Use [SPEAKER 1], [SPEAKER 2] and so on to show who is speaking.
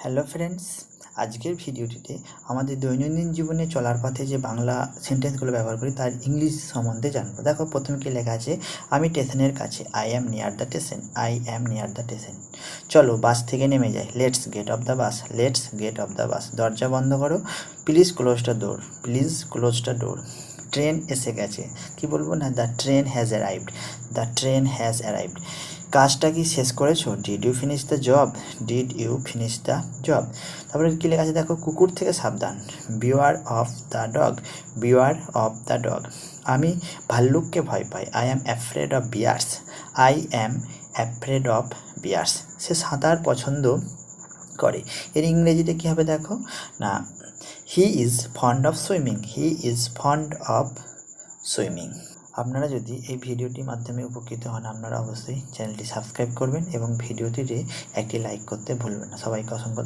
[SPEAKER 1] Hello friends, আজকের ভিডিওটিতে আমাদের দৈনন্দিন জীবনে চলার পথে যে বাংলা সেন্টেন্সগুলো ব্যবহার করি তার ইংলিশ সম্বন্ধে জানবো। দেখো প্রথমে কি লেখা আছে, আমি স্টেশনের কাছে, I am near the station, I am near the station. চলো বাস থেকে নেমে যাই, let's get off the bus, let's get off the bus. দরজা বন্ধ করো, please close the door, please close the door. Train এসে গেছে, কি বলবো না, the train has arrived, the train has arrived. কাজটা কি শেষ করেছো, did you finish the job, did you finish the job. তারপরে কী লেখা আছে দেখো, কুকুর থেকে সাবধান, beware of the dog, beware of the dog. আমি ভাল্লুককে ভয় পাই, I am afraid of bears, I am afraid of bears. সে সাঁতার পছন্দ করে। এর ইংরেজিতে কী হবে দেখো না, he is fond of swimming, he is fond of swimming. আপনারা যদি এই ভিডিওটির মাধ্যমে উপকৃত হন, আপনারা অবশ্যই চ্যানেলটি সাবস্ক্রাইব করবেন এবং ভিডিওটিতে একটি লাইক করতে ভুলবেন না। সবাইকে অসংখ্য